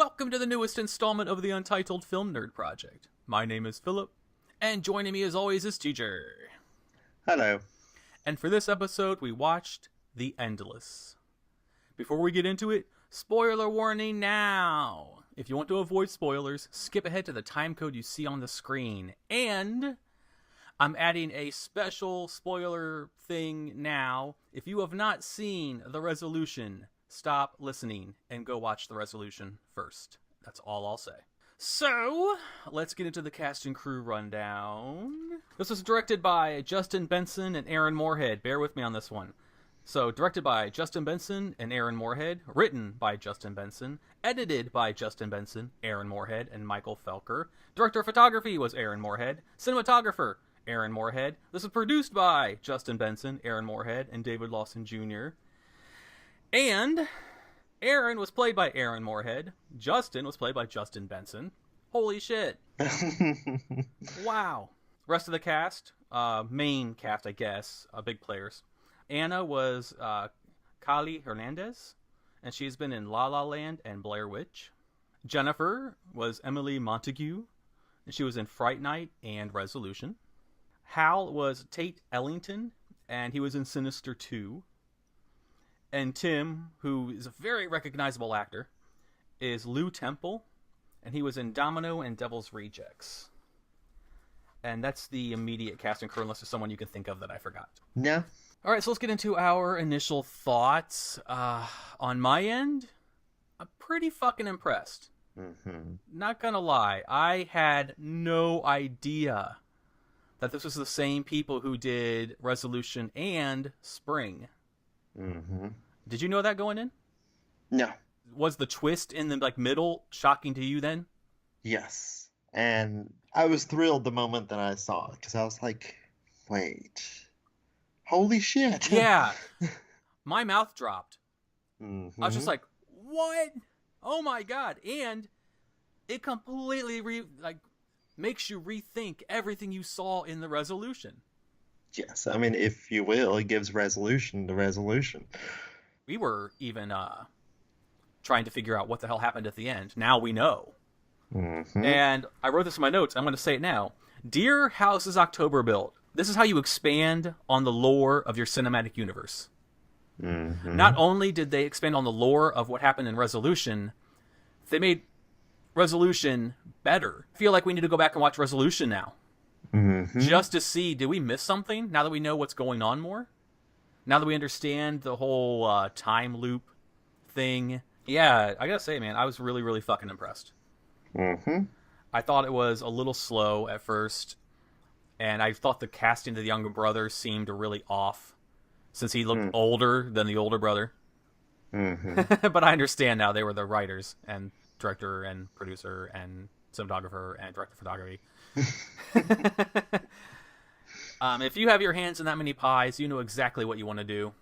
Welcome to the newest installment of the Untitled Film Nerd Project. My name is Philip, and joining me as always is TJ. Hello. And for this episode, we watched The Endless. Before we get into it, spoiler warning now! If you want to avoid spoilers, skip ahead to the time code you see on the screen. And I'm adding a special spoiler thing now. If you have not seen The Resolution, stop listening and go watch The Resolution first. That's all I'll say. So, let's get into the cast and crew rundown. This was directed by Justin Benson and Aaron Moorhead. Bear with me on this one. So, directed by Justin Benson and Aaron Moorhead. Written by Justin Benson. Edited by Justin Benson, Aaron Moorhead, and Michael Felker. Director of photography was Aaron Moorhead. Cinematographer, Aaron Moorhead. This was produced by Justin Benson, Aaron Moorhead, and David Lawson Jr. And Aaron was played by Aaron Moorhead. Justin was played by Justin Benson. Holy shit. Wow. Rest of the cast, main cast, I guess, big players. Anna was Kali Hernandez, and she's been in La La Land and Blair Witch. Jennifer was Emily Montague, and she was in Fright Night and Resolution. Hal was Tate Ellington, and he was in Sinister 2. And Tim, who is a very recognizable actor, is Lou Temple, and he was in Domino and Devil's Rejects. And that's the immediate cast and crew, unless there's someone you can think of that I forgot. No. All right, so let's get into our initial thoughts. On my end, I'm pretty fucking impressed. Mm-hmm. Not gonna lie, I had no idea that this was the same people who did Resolution and Spring. Mm-hmm. Did you know that going in? No. Was the twist in the middle shocking to you then? Yes. And I was thrilled the moment that I saw it, because I was like, wait. Holy shit. Yeah. My mouth dropped. Mm-hmm. I was just like, what? Oh my god. And it completely makes you rethink everything you saw in the Resolution. Yes, I mean, if you will, it gives resolution to resolution. We were even trying to figure out what the hell happened at the end. Now we know. Mm-hmm. And I wrote this in my notes. I'm going to say it now. Dear Houses October Built, this is how you expand on the lore of your cinematic universe. Mm-hmm. Not only did they expand on the lore of what happened in Resolution, they made Resolution better. I feel like we need to go back and watch Resolution now. Mm-hmm. Just to see, did we miss something now that we know what's going on more? Now that we understand the whole time loop thing? Yeah, I gotta say, man, I was really, really fucking impressed. Mm-hmm. I thought it was a little slow at first, and I thought the casting of the younger brother seemed really off, since he looked older than the older brother. Mm-hmm. But I understand now they were the writers, and director, and producer, and cinematographer, and director of photography. If you have your hands in that many pies, you know exactly what you want to do.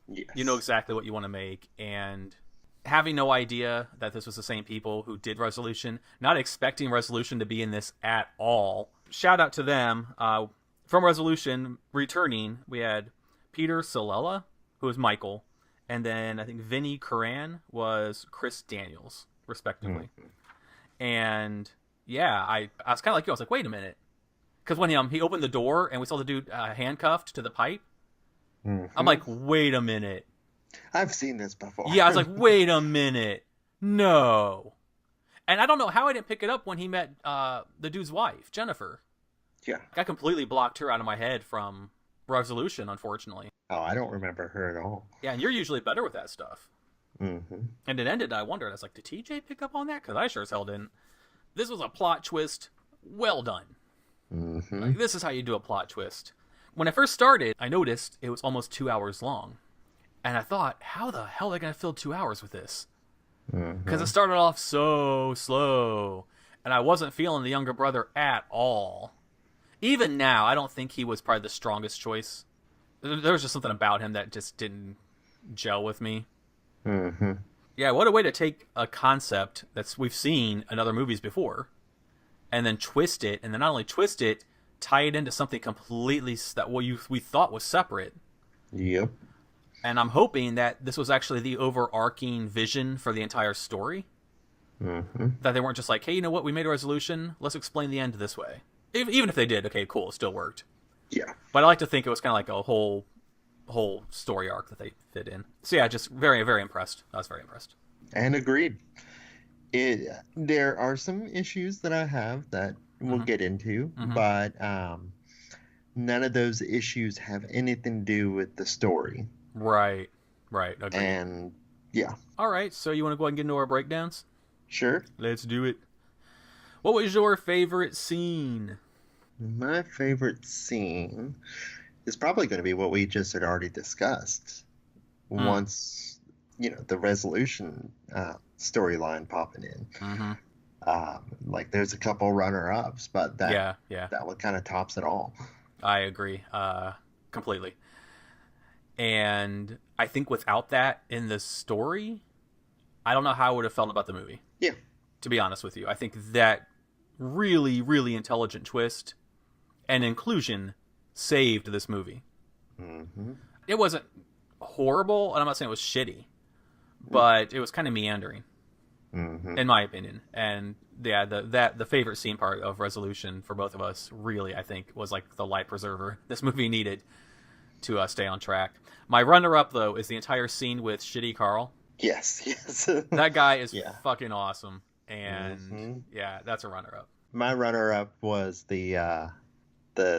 Yes. You know exactly what you want to make. And having no idea that this was the same people who did Resolution, not expecting Resolution to be in this at all. Shout out to them. From Resolution, returning, we had Peter Salella, who was Michael, and then I think Vinnie Curran was Chris Daniels, respectively. Mm-hmm. And yeah, I was kind of like you. I was like, wait a minute. Because when he opened the door and we saw the dude handcuffed to the pipe, mm-hmm. I'm like, wait a minute. I've seen this before. Yeah, I was like, wait a minute. No. And I don't know how I didn't pick it up when he met the dude's wife, Jennifer. Yeah. I completely blocked her out of my head from Resolution, unfortunately. Oh, I don't remember her at all. Yeah, and you're usually better with that stuff. Mm-hmm. And it ended, I wondered, I was like, did TJ pick up on that? Because I sure as hell didn't. This was a plot twist well done. Mm-hmm. Like, this is how you do a plot twist. When I first started, I noticed it was almost 2 hours long. And I thought, how the hell are they going to fill 2 hours with this? Because it started off so slow. And I wasn't feeling the younger brother at all. Even now, I don't think he was probably the strongest choice. There was just something about him that just didn't gel with me. Mm-hmm. Yeah, what a way to take a concept that we've seen in other movies before, and then twist it, and then not only twist it, tie it into something completely that we thought was separate. Yep. And I'm hoping that this was actually the overarching vision for the entire story. Mm-hmm. That they weren't just like, hey, you know what? We made a resolution. Let's explain the end this way. Even if they did, okay, cool, it still worked. Yeah. But I like to think it was kind of like a whole story arc that they fit in. So yeah, just very, very impressed. I was very impressed. And agreed. There are some issues that I have that we'll Mm-hmm. get into, Mm-hmm. but none of those issues have anything to do with the story. Right. Right. Agreed. And yeah, All right. So you want to go ahead and get into our breakdowns? sure. Let's do it. What was your favorite scene? My favorite scene is probably going to be what we just had already discussed. Mm. Once, the resolution storyline popping in. Mm-hmm. Like there's a couple runner-ups, but Yeah. Yeah. that one kind of tops it all. I agree. Completely. And I think without that in the story, I don't know how I would have felt about the movie. Yeah. To be honest with you, I think that really, really intelligent twist and inclusion saved this movie. Mm-hmm. It wasn't horrible, and I'm not saying it was shitty, but it was kind of meandering, Mm-hmm. in my opinion. And yeah, the favorite scene part of resolution for both of us, really, I think, was like the life preserver this movie needed to stay on track. My runner-up, though, is the entire scene with Shitty Carl. Yes, yes. That guy is Yeah. fucking awesome, and Mhm. yeah, that's a runner-up. My runner-up was the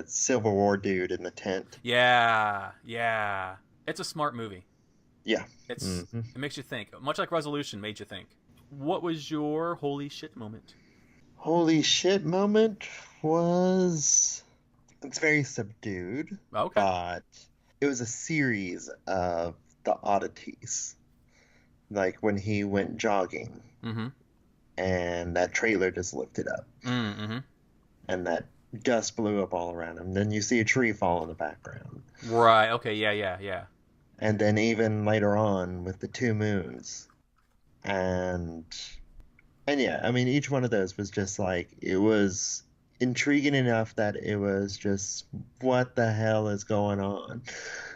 Civil War dude in the tent. Yeah, yeah. It's a smart movie. Yeah. It Mm-hmm. makes you think, much like Resolution made you think. What was your holy shit moment? Holy shit moment was it's very subdued, Okay. but it was a series of the oddities. Like when he went jogging Mm-hmm. and that trailer just lifted up Mm-hmm. and that dust blew up all around him. Then you see a tree fall in the background. Right. Okay. Yeah. Yeah. Yeah. And then even later on with the two moons. And yeah, I mean each one of those was just like it was intriguing enough that it was just what the hell is going on?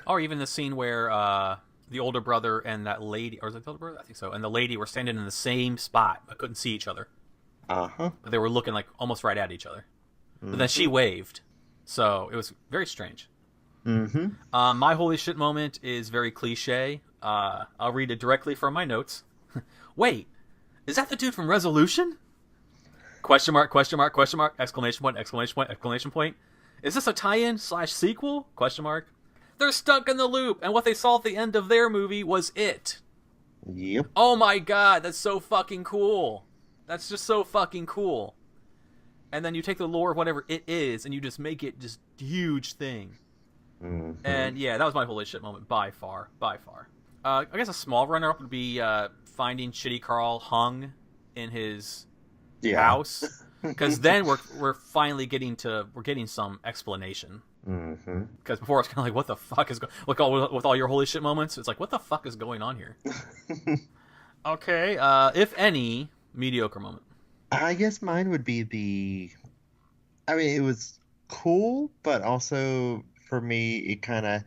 Or even the scene where the older brother and that lady, or was it the older brother? I think so. And the lady were standing in the same spot, but couldn't see each other. Uh-huh. But they were looking like almost right at each other. But then she Mm-hmm. waved, so it was very strange. Mm-hmm. My holy shit moment is very cliche. I'll read it directly from my notes. Wait, is that the dude from Resolution? Question mark, question mark, question mark, exclamation point, exclamation point, exclamation point. Is this a tie-in / sequel? Question mark. They're stuck in the loop, and what they saw at the end of their movie was it. Yep. Oh my god, that's so fucking cool. That's just so fucking cool. And then you take the lore of whatever it is, and you just make it just huge thing. Mm-hmm. And yeah, that was my holy shit moment by far, by far. I guess a small runner-up would be finding Shitty Carl hung in his Yeah. house, because then we're finally getting some explanation. Mm-hmm. Because before it's kind of like, what the fuck is going? With all your holy shit moments, it's like, what the fuck is going on here? Okay, if any, mediocre moment. I guess mine would be I mean, it was cool, but also for me, it kind of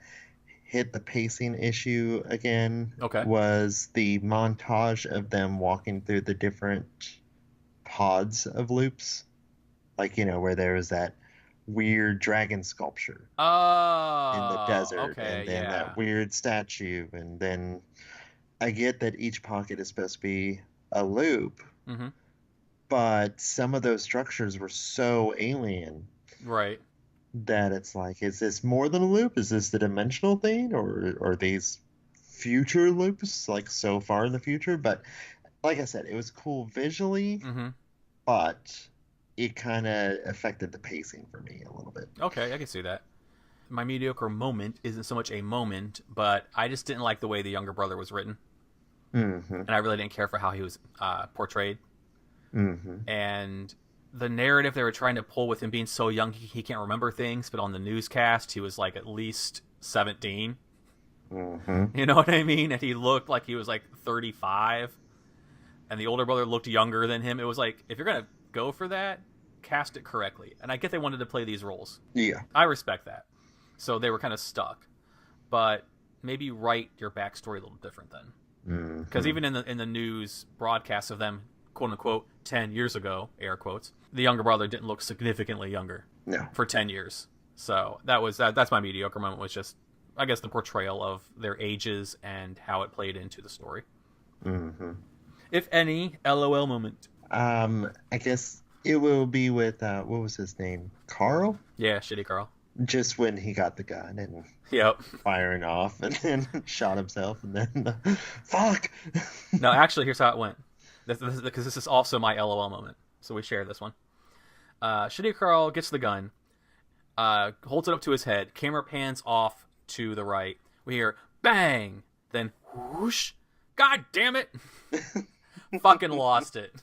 hit the pacing issue again. Okay. Was the montage of them walking through the different pods of loops, like where there was that weird dragon sculpture in the desert, okay, and then yeah. that weird statue, and then I get that each pocket is supposed to be a loop, Mm-hmm. but some of those structures were so alien Right. that it's like, is this more than a loop? Is this the dimensional thing, or are these future loops, like so far in the future? But like I said, it was cool visually, Mm-hmm. but it kind of affected the pacing for me a little bit. Okay, I can see that. My mediocre moment isn't so much a moment, but I just didn't like the way the younger brother was written, Mm-hmm. and I really didn't care for how he was portrayed. Mm-hmm. And the narrative they were trying to pull with him being so young he can't remember things, but on the newscast he was like at least 17. Mm-hmm. You know what I mean? And he looked like he was like 35, and the older brother looked younger than him. It was like, if you're gonna go for that, cast it correctly. And I get they wanted to play these roles. Yeah. I respect that. So they were kind of stuck, but maybe write your backstory a little different then. Mm-hmm. Because even in the news broadcasts of them quote unquote 10 years ago, air quotes, the younger brother didn't look significantly younger for 10 years. So that's my mediocre moment, was just, I guess, the portrayal of their ages and how it played into the story. Mm-hmm. If any, LOL moment. I guess it will be with what was his name? Carl? Yeah, shitty Carl. Just when he got the gun and Yep. firing off and then shot himself and then fuck. No, actually, here's how it went. Because this is also my LOL moment. So we share this one. Shitty Carl gets the gun, holds it up to his head. Camera pans off to the right. We hear bang, then whoosh. God damn it! Fucking lost it.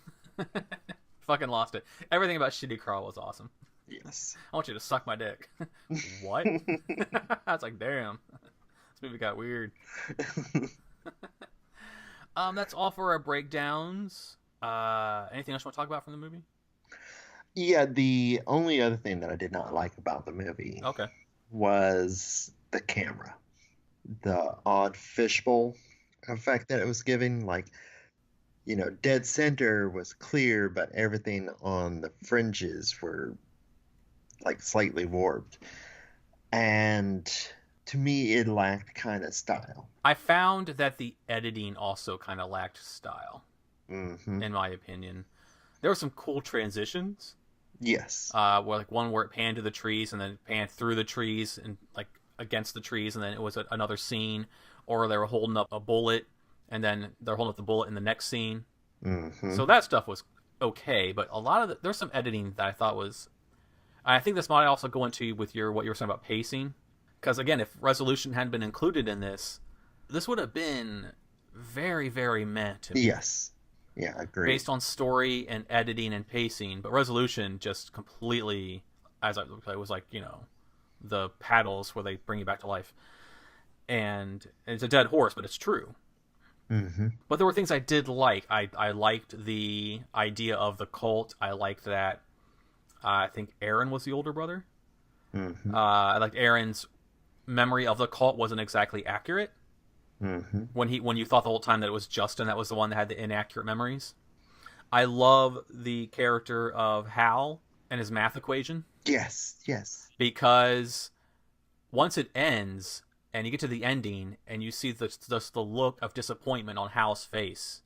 Fucking lost it. Everything about Shitty Carl was awesome. Yes. I want you to suck my dick. What? I was like, damn. This movie got weird. That's all for our breakdowns. Anything else you want to talk about from the movie? Yeah, the only other thing that I did not like about the movie was the camera. The odd fishbowl effect that it was giving. Like, you know, dead center was clear, but everything on the fringes were like slightly warped. And to me, it lacked kind of style. I found that the editing also kind of lacked style, in my opinion. There were some cool transitions. Yes. Where like one where it panned to the trees and then panned through the trees and like against the trees, and then it was another scene, or they were holding up a bullet and then they're holding up the bullet in the next scene. So that stuff was okay, but a lot of there's some editing that I thought was. I think this might also go into with what you were saying about pacing, because again, if resolution hadn't been included in this would have been very, very meh to me. Yes. Yeah, I agree. Based on story and editing and pacing, but resolution just completely, as it was like, you know, the paddles where they bring you back to life. And it's a dead horse, but it's true. But there were things I did like. I liked the idea of the cult. I liked that. I think Aaron was the older brother. I liked Aaron's memory of the cult wasn't exactly accurate. When you thought the whole time that it was Justin that was the one that had the inaccurate memories. I love the character of Hal and his math equation. Yes. Because once it ends and you get to the ending and you see the look of disappointment on Hal's face,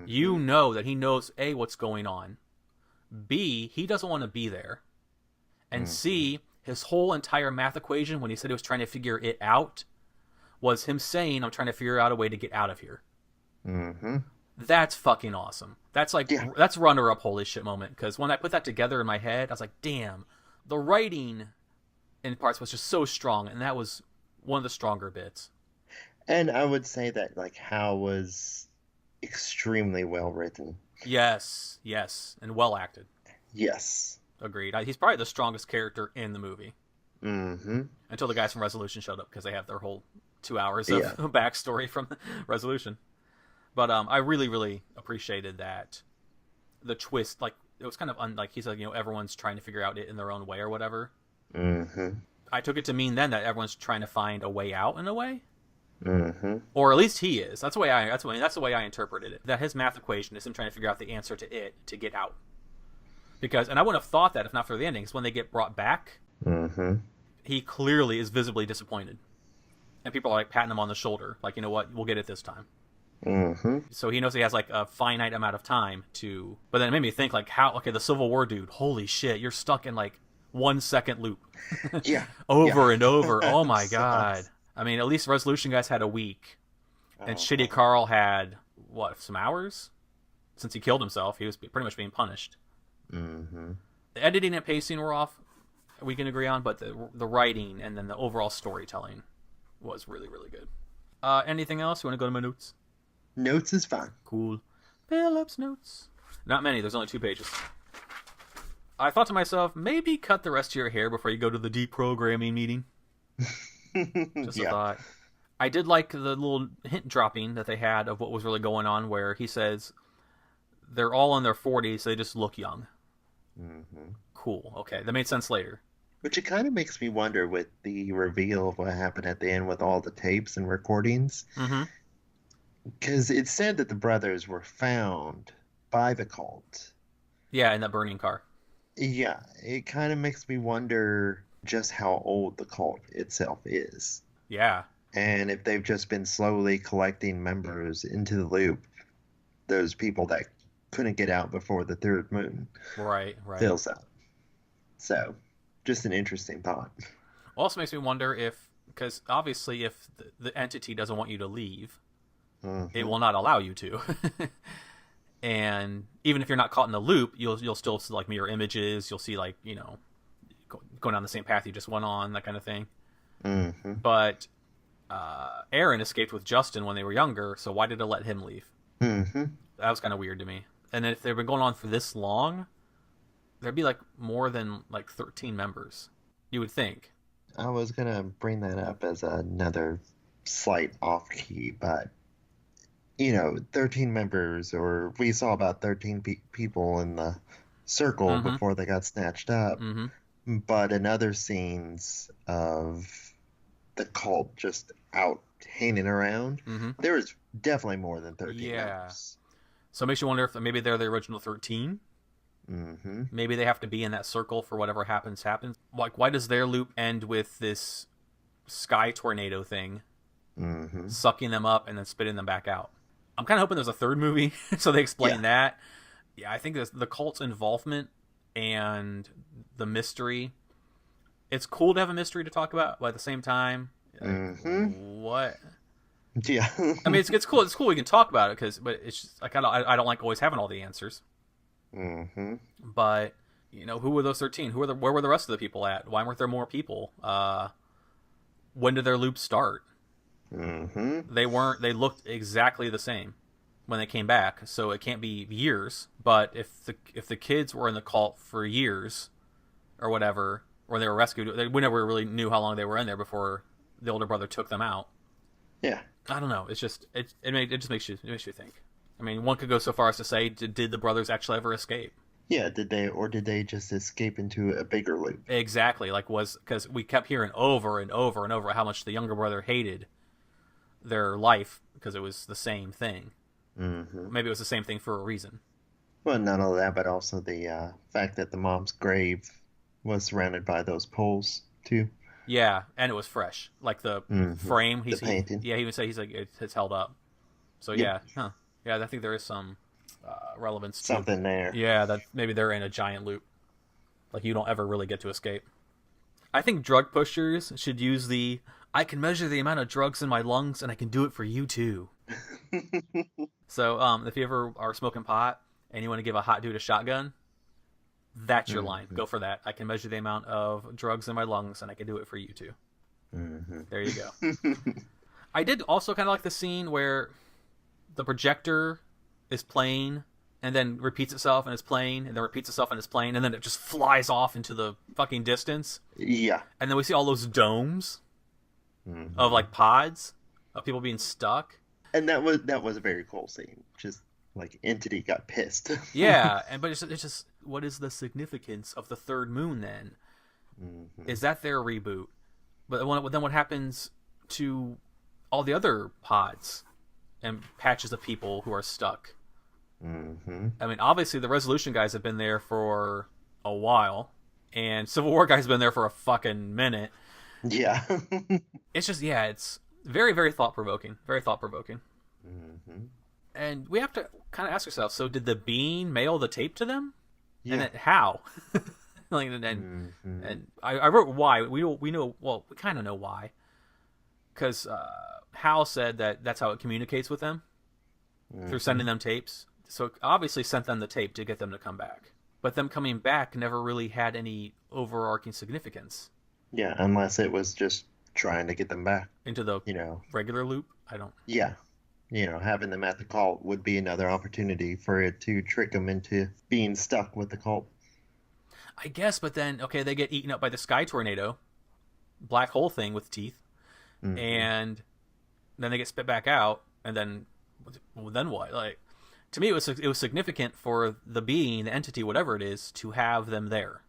you know that he knows A, what's going on, B, he doesn't want to be there, and C, his whole entire math equation when he said he was trying to figure it out was him saying, I'm trying to figure out a way to get out of here. That's fucking awesome. That's like, that's runner-up holy shit moment, because when I put that together in my head, I was like, damn, the writing in parts was just so strong, and that was one of the stronger bits. And I would say that, like, Hal was extremely well written. Yes, and well acted. Yes. Agreed. He's probably the strongest character in the movie. Until the guys from Resolution showed up, because they have their whole 2 hours of backstory from Resolution. But I really, really appreciated that. The twist, like, it was kind of, like, he said, you know, everyone's trying to figure out it in their own way or whatever. I took it to mean then that everyone's trying to find a way out in a way. Or at least he is. That's the way I interpreted it. That his math equation is him trying to figure out the answer to it to get out. Because, and I wouldn't have thought that if not for the endings. When they get brought back, he clearly is visibly disappointed. And people are like patting him on the shoulder, like, you know what, we'll get it this time. So he knows he has like a finite amount of time to. But then it made me think, like, how? Okay, the Civil War dude. Holy shit, you're stuck in like 1 second loop. Over and over. Oh my god. I mean, at least Resolution guys had a week, and Shitty Carl had some hours. Since he killed himself, he was pretty much being punished. The editing and pacing were off. We can agree on, but the writing and then the overall storytelling was really, really good. Anything else? You want to go to my notes? Notes is fine. Cool. Philip's notes. Not many. There's only 2 pages. I thought to myself, maybe cut the rest of your hair before you go to the deprogramming meeting. Just a thought. I did like the little hint dropping that they had of what was really going on, where he says they're all in their 40s, so they just look young. Cool. Okay, that made sense later. Which it kind of makes me wonder with the reveal of what happened at the end with all the tapes and recordings. Because it said that the brothers were found by the cult. Yeah, in that burning car. Yeah, it kind of makes me wonder just how old the cult itself is. Yeah. And if they've just been slowly collecting members into the loop, those people that couldn't get out before the third moon Right, right. fills out. So, just an interesting thought. Also makes me wonder if, because obviously if the entity doesn't want you to leave, it will not allow you to. And even if you're not caught in the loop, you'll still see like mirror images. You'll see like, you know, going down the same path you just went on, that kind of thing. Mm-hmm. But Aaron escaped with Justin when they were younger, so why did it let him leave? Mm-hmm. That was kind of weird to me. And if they've been going on for this long, there'd be like more than like 13 members, you would think. I was gonna bring that up as another slight off key, but 13 members, or we saw about 13 people in the circle Mm-hmm. before they got snatched up. Mm-hmm. But in other scenes of the cult just out hanging around, Mm-hmm. there was definitely more than 13 Yeah. members. So it makes you wonder if maybe they're the original 13. Mm-hmm. Maybe they have to be in that circle for whatever happens. Like, why does their loop end with this sky tornado thing Mm-hmm. sucking them up and then spitting them back out? I'm kind of hoping there's a third movie so they explain that. Yeah, I think the cult's involvement and the mystery. It's cool to have a mystery to talk about, but at the same time, what? Yeah. I mean, it's cool. It's cool we can talk about it, but it's just like I don't like always having all the answers. Mm-hmm. But who were those 13? Where were the rest of the people at? Why weren't there more people? When did their loop start? Mm-hmm. They looked exactly the same when they came back, so it can't be years. But if the kids were in the cult for years or whatever, or they were rescued, we never really knew how long they were in there before the older brother took them out. Yeah. I don't know. It's just it just makes you think. I mean, one could go so far as to say, did the brothers actually ever escape? Yeah, did they just escape into a bigger loop? Exactly. Like, because we kept hearing over and over and over how much the younger brother hated their life because it was the same thing. Mm-hmm. Maybe it was the same thing for a reason. Well, not only that, but also the fact that the mom's grave was surrounded by those poles too. Yeah, and it was fresh. Like the frame. The painting. He even said it's held up. So Yep. yeah, I think there is some relevance to Something there. Yeah, that maybe they're in a giant loop. Like you don't ever really get to escape. I think drug pushers should use I can measure the amount of drugs in my lungs and I can do it for you too. So if you ever are smoking pot and you want to give a hot dude a shotgun, that's your line. Go for that. I can measure the amount of drugs in my lungs and I can do it for you too. Mm-hmm. There you go. I did also kind of like the scene where the projector is playing and then repeats itself and it's playing and then repeats itself and it's playing and then it just flies off into the fucking distance. Yeah. And then we see all those domes of like pods of people being stuck. And that was a very cool scene. Just like Entity got pissed. Yeah, but it's just what is the significance of the third moon then? Mm-hmm. Is that their reboot? But then what happens to all the other pods and patches of people who are stuck? Mm-hmm. I mean, obviously the Resolution guys have been there for a while, and Civil War guys have been there for a fucking minute. Yeah. It's just, it's very, very thought-provoking. Very thought-provoking. Mm-hmm. And we have to kind of ask ourselves, so did the Bean mail the tape to them? Yeah. And how? And I wrote why. We know, well, we kind of know why. Because Hal said that's how it communicates with them, through sending them tapes. So it obviously sent them the tape to get them to come back. But them coming back never really had any overarching significance. Yeah, unless it was just trying to get them back. Into the regular loop? I don't... Yeah. Having them at the cult would be another opportunity for it to trick them into being stuck with the cult. I guess, but then, okay, they get eaten up by the sky tornado, black hole thing with teeth, and then they get spit back out, and then what? Like, to me, it was significant for the being, the entity, whatever it is, to have them there,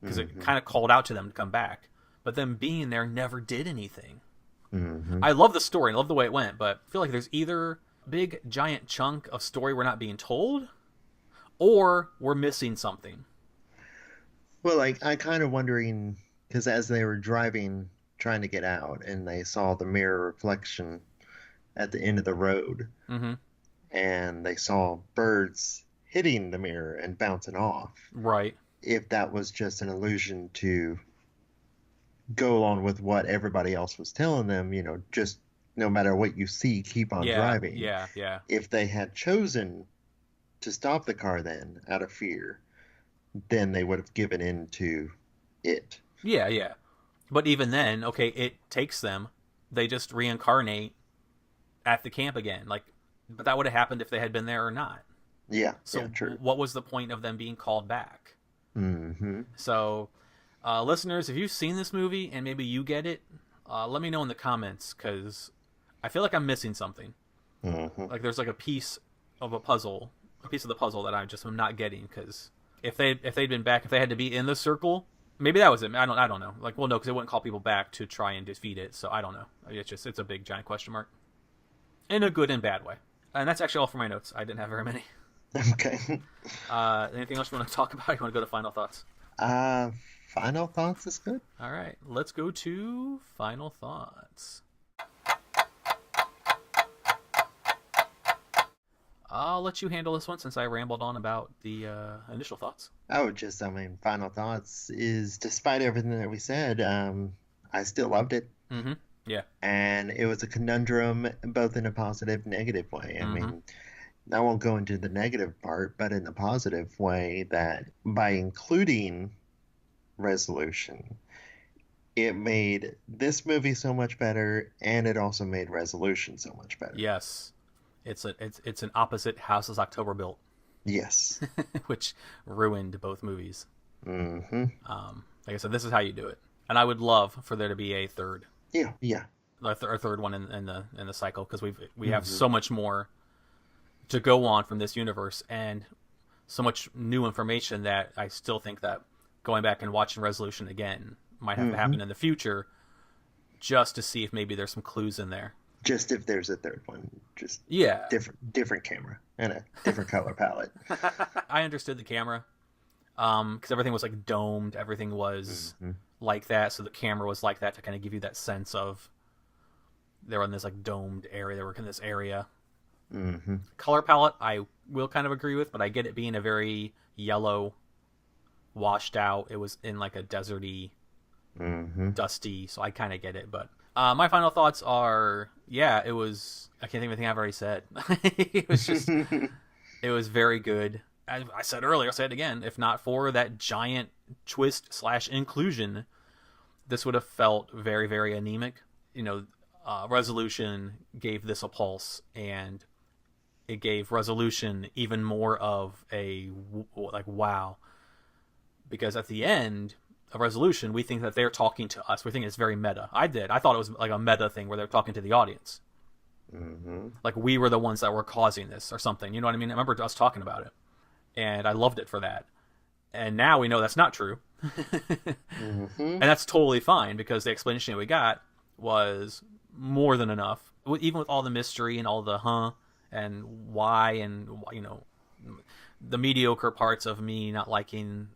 because it kind of called out to them to come back. But them being there never did anything. Mm-hmm. I love the story and love the way it went, but I feel like there's either a big giant chunk of story we're not being told, or we're missing something. Well, like, I kind of wondering, because as they were driving, trying to get out, and they saw the mirror reflection at the end of the road, Mm-hmm. and they saw birds hitting the mirror and bouncing off, Right. if that was just an illusion to go along with what everybody else was telling them, just no matter what you see, keep on Yeah. driving. Yeah. Yeah. If they had chosen to stop the car then out of fear, then they would have given in to it. Yeah. Yeah. But even then, okay, it takes them. They just reincarnate at the camp again. Like, but that would have happened if they had been there or not. Yeah, So yeah, true. what was the point of them being called back? Mm-hmm. So, listeners, if you've seen this movie and maybe you get it, let me know in the comments, because I feel like I'm missing something. Mm-hmm. Like there's like a piece of the puzzle that I'm not getting. Because if they'd been back, if they had to be in the circle, maybe that was it. I don't know. Like, well, no, because it wouldn't call people back to try and defeat it. So I don't know. It's a big giant question mark, in a good and bad way. And that's actually all for my notes. I didn't have very many. Okay. Anything else you want to talk about? You want to go to final thoughts? Final thoughts is good. All right, let's go to final thoughts. I'll let you handle this one since I rambled on about the initial thoughts. Final thoughts is, despite everything that we said, I still loved it. Mm-hmm. Yeah. And it was a conundrum, both in a positive, negative way. I mean, I won't go into the negative part, but in the positive way, that by including Resolution, it made this movie so much better, and it also made Resolution so much better. Yes. It's an opposite House as October built. Yes. Which ruined both movies. Mm-hmm. Like I said, this is how you do it. And I would love for there to be a third. Yeah. A third one in the cycle, because we have so much more to go on from this universe, and so much new information that I still think that going back and watching Resolution again might have to happen in the future, just to see if maybe there's some clues in there. Just if there's a third one, just different camera and a different color palette. I understood the camera, because everything was like domed, everything was like that, so the camera was like that to kind of give you that sense of they were in this like domed area, they were in this area. Color palette I will kind of agree with, but I get it being a very yellow, washed out. It was in like a deserty, dusty, so I kind of get it. But my final thoughts are, it was, I can't think of anything I've already said. It was just, it was very good. As I said earlier, I'll say it again, if not for that giant twist / inclusion, this would have felt very, very anemic. Resolution gave this a pulse, and it gave Resolution even more of a like wow, because at the end of Resolution we think that they're talking to us. We think it's very meta. I thought it was like a meta thing where they're talking to the audience, like we were the ones that were causing this or something, you know what I mean? I remember us talking about it, and I loved it for that. And now we know that's not true. And that's totally fine, because the explanation we got was more than enough, even with all the mystery and all the and why, and the mediocre parts of me not liking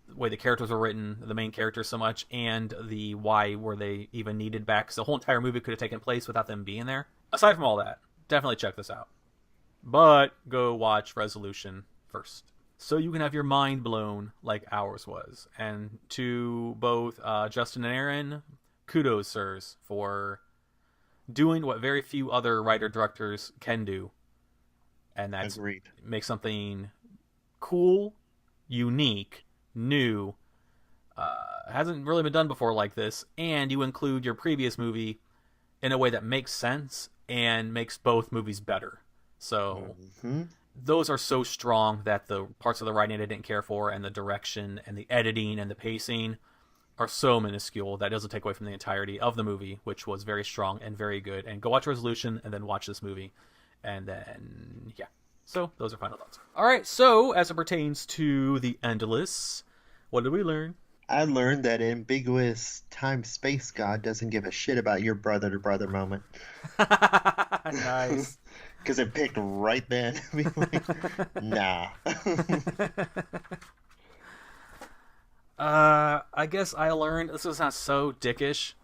the way the characters were written, the main characters so much, and the why were they even needed back, because the whole entire movie could have taken place without them being there. Aside from all that, definitely check this out, but go watch Resolution first, so you can have your mind blown like ours was. And to both Justin and Aaron, kudos, sirs, for doing what very few other writer-directors can do, and that's make something cool, unique, new, hasn't really been done before like this, and you include your previous movie in a way that makes sense and makes both movies better. So those are so strong that the parts of the writing I didn't care for, and the direction and the editing and the pacing, are so minuscule that it doesn't take away from the entirety of the movie, which was very strong and very good. And go watch Resolution and then watch this movie. And then, so those are final thoughts. All right, so as it pertains to The Endless, what did we learn? I learned that ambiguous time-space god doesn't give a shit about your brother-to-brother moment. Nice. Because it picked right then. Be like, nah. I guess I learned, this is not so dickish,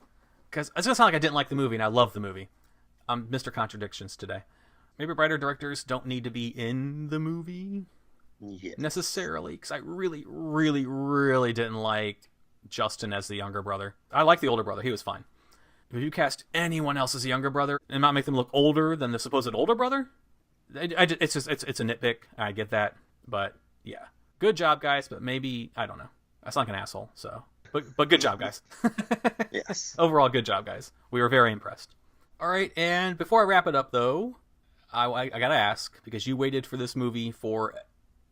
because it's gonna sound like I didn't like the movie, and I love the movie. I'm Mr. Contradictions today. Maybe writer directors don't need to be in the movie necessarily, because I really, really, really didn't like Justin as the younger brother. I like the older brother; he was fine. If you cast anyone else as a younger brother and not make them look older than the supposed older brother, it's a nitpick. I get that, but yeah, good job, guys. But maybe I don't know. I sound like an asshole. So, but good job, guys. Yes. Overall, good job, guys. We were very impressed. All right, and before I wrap it up, though, I gotta ask, because you waited for this movie for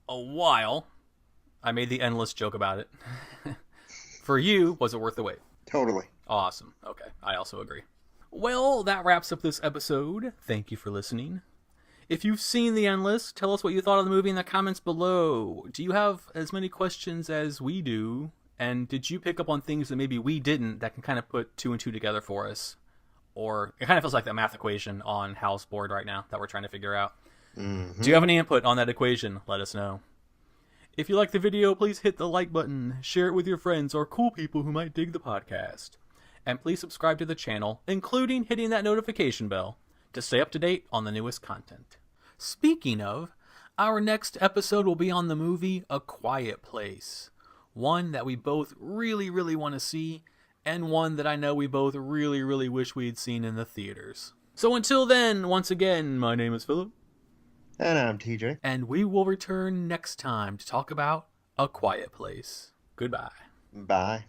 a while. I made the endless joke about it. For you, was it worth the wait? Totally. Awesome. Okay, I also agree. Well, that wraps up this episode. Thank you for listening. If you've seen The Endless, tell us what you thought of the movie in the comments below. Do you have as many questions as we do? And did you pick up on things that maybe we didn't that can kind of put two and two together for us? Or it kind of feels like that math equation on Hal's board right now that we're trying to figure out. Mm-hmm. Do you have any input on that equation? Let us know. If you like the video, please hit the like button, share it with your friends or cool people who might dig the podcast. And please subscribe to the channel, including hitting that notification bell, to stay up to date on the newest content. Speaking of, our next episode will be on the movie A Quiet Place. One that we both really, really want to see, and one that I know we both really, really wish we'd seen in the theaters. So until then, once again, my name is Philip. And I'm TJ. And we will return next time to talk about A Quiet Place. Goodbye. Bye.